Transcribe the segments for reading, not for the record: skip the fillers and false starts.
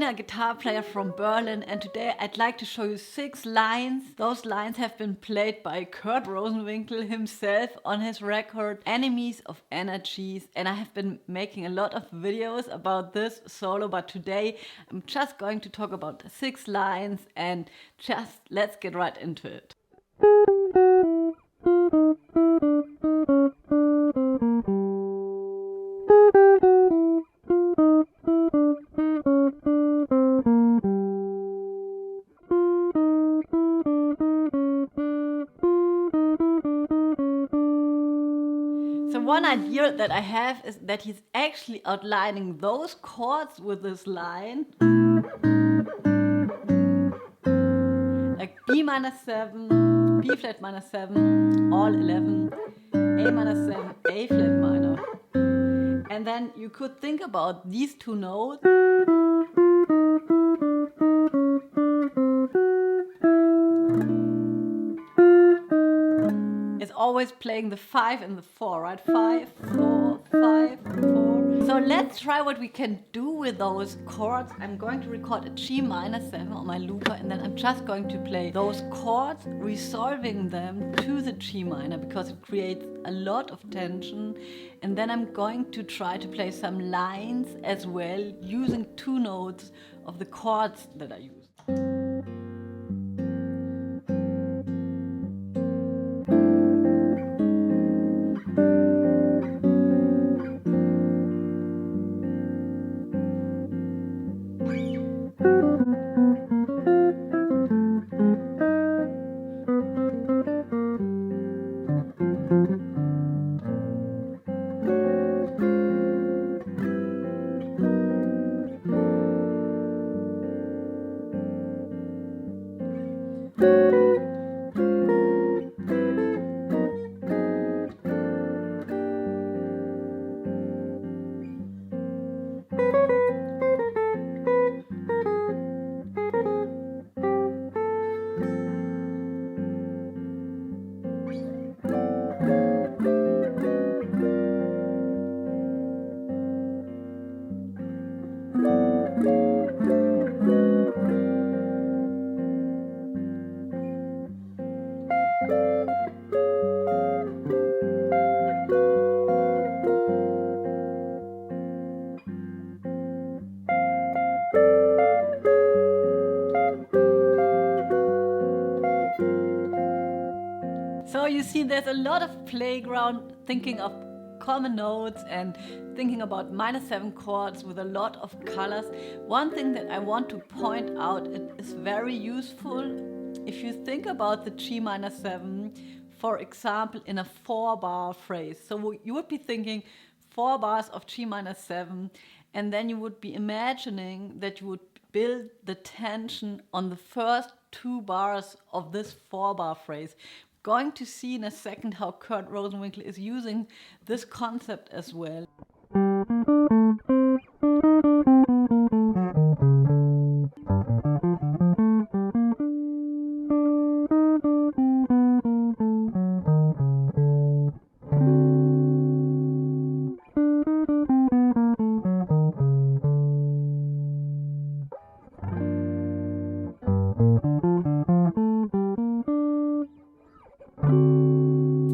a guitar player from Berlin, and today I'd like to show you 6 lines. Those lines have been played by Kurt Rosenwinkel himself on his record Enemies of Energies, and I have been making a lot of videos about this solo, but today I'm just going to talk about 6 lines and just let's get right into it. So one idea that I have is that he's actually outlining those chords with this line, like B minor 7, B flat minor 7, all 11, A minor 7, A flat minor. And then you could think about these 2 notes. It's always playing the 5 and the 4, right? 5, 4, 5, 4. So let's try what we can do with those chords. I'm going to record a G minor 7 on my looper, and then I'm just going to play those chords, resolving them to the G minor because it creates a lot of tension. And then I'm going to try to play some lines as well using 2 notes of the chords that I use. So you see, there's a lot of playground thinking of common notes and thinking about minor 7 chords with a lot of colors. One thing that I want to point out, it is very useful if you think about the G minor 7, for example, in a 4-bar phrase. So you would be thinking 4 bars of G minor 7, and then you would be imagining that you would build the tension on the first 2 bars of this 4-bar phrase. Going to see in a second how Kurt Rosenwinkel is using this concept as well.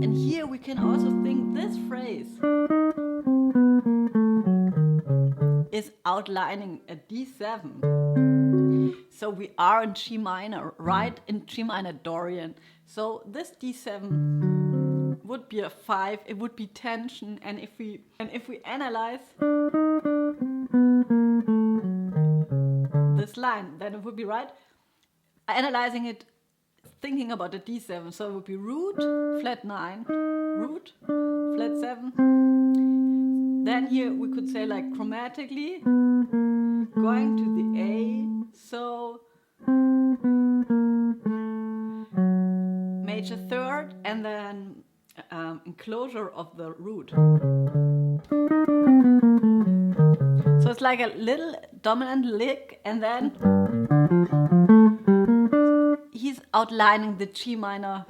And here we can also think this phrase is outlining a D7. So we are in G minor, right in G minor Dorian. So this D7 would be a 5, it would be tension, and if we analyze this line, then it would be right. Analyzing it, thinking about the D7, so it would be root, flat 9, root, flat 7. Then here we could say like chromatically, going to the A, so major 3rd, and then enclosure of the root. So it's like a little dominant lick, and then he's outlining the G minor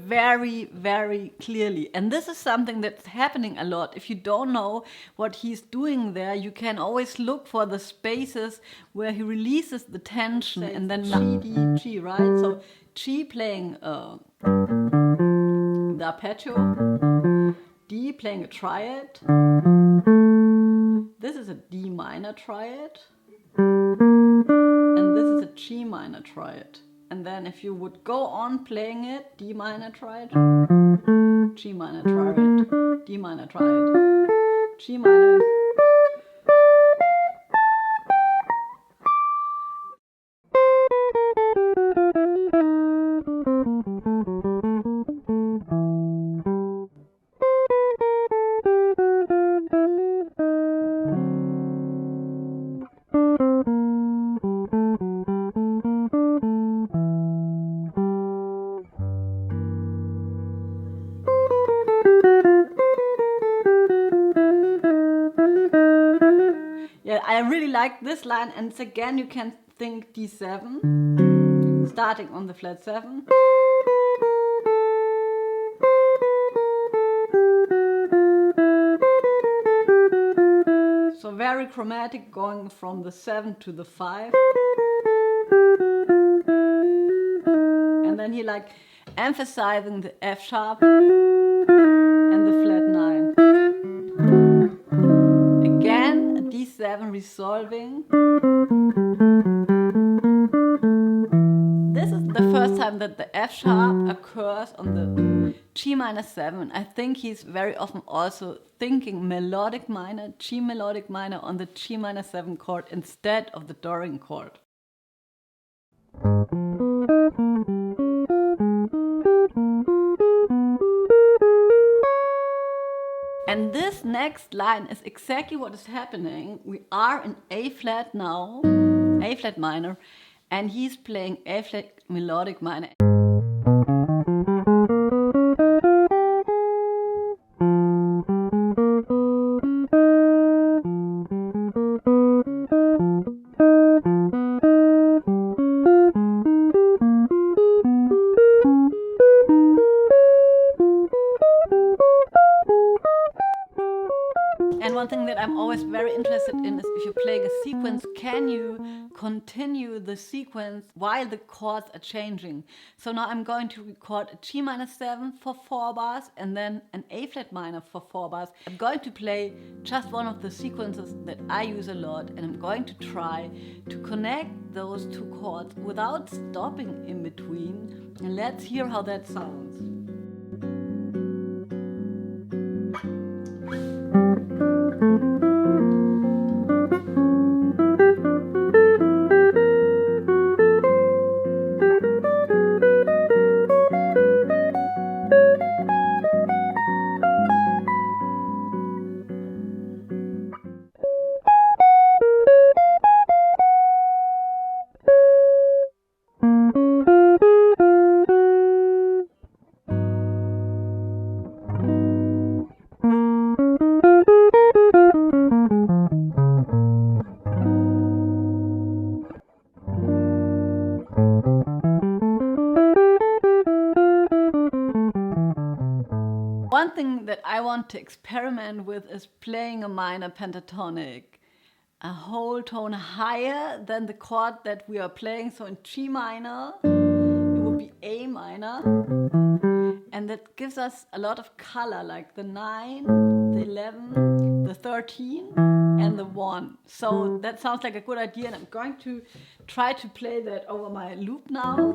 very, very clearly. And this is something that's happening a lot. If you don't know what he's doing there, you can always look for the spaces where he releases the tension, and then G, D, G, right? So G playing the arpeggio, D playing a triad. This is a D minor triad, and this is a G minor triad. And then if you would go on playing it, D minor triad, G minor triad, D minor triad, G minor. Yeah, I really like this line, and it's again, you can think D7, starting on the flat 7. So very chromatic, going from the 7 to the 5. And then he like emphasizing the F sharp and the flat 9. Again, a D7 resolving. This is the first time that the F sharp occurs on the G minor 7. I think he's very often also thinking melodic minor, G melodic minor on the G minor 7 chord instead of the Dorian chord. And this next line is exactly what is happening. We are in A flat now, A flat minor, and he's playing A flat melodic minor. And one thing that I'm always very interested in is if you're playing a sequence, can you continue the sequence while the chords are changing? So now I'm going to record a G minor 7 for 4 bars and then an A flat minor for 4 bars. I'm going to play just one of the sequences that I use a lot, and I'm going to try to connect those two chords without stopping in between. And let's hear how that sounds. One thing that I want to experiment with is playing a minor pentatonic, a whole tone higher than the chord that we are playing. So in G minor, it would be A minor, and that gives us a lot of color, like the 9, the 11, the 13, and the 1. So that sounds like a good idea, and I'm going to try to play that over my loop now.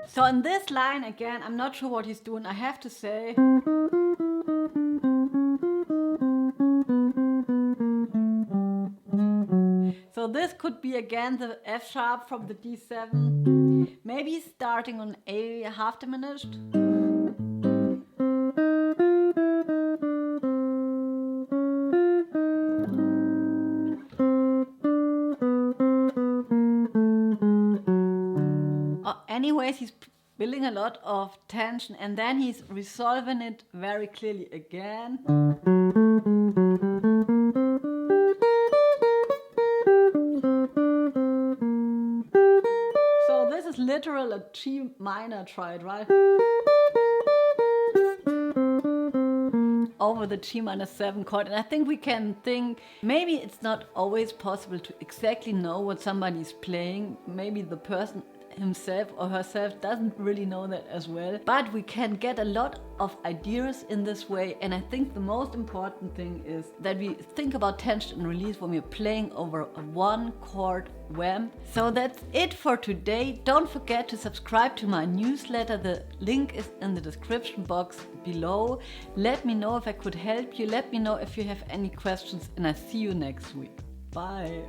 So in this line, again, I'm not sure what he's doing, I have to say. So this could be again the F sharp from the D7, maybe starting on A half diminished. Anyways, he's building a lot of tension and then he's resolving it very clearly again. So this is literal a G minor triad, right? Over the G minor 7 chord. And I think we can think maybe it's not always possible to exactly know what somebody's playing. Maybe the person himself or herself doesn't really know that as well, but we can get a lot of ideas in this way. And I think the most important thing is that we think about tension and release when we're playing over a 1 chord vamp. So that's it for today. Don't forget to subscribe to my newsletter. The link is in the description box below. Let me know if I could help you. Let me know if you have any questions, and I see you next week. Bye.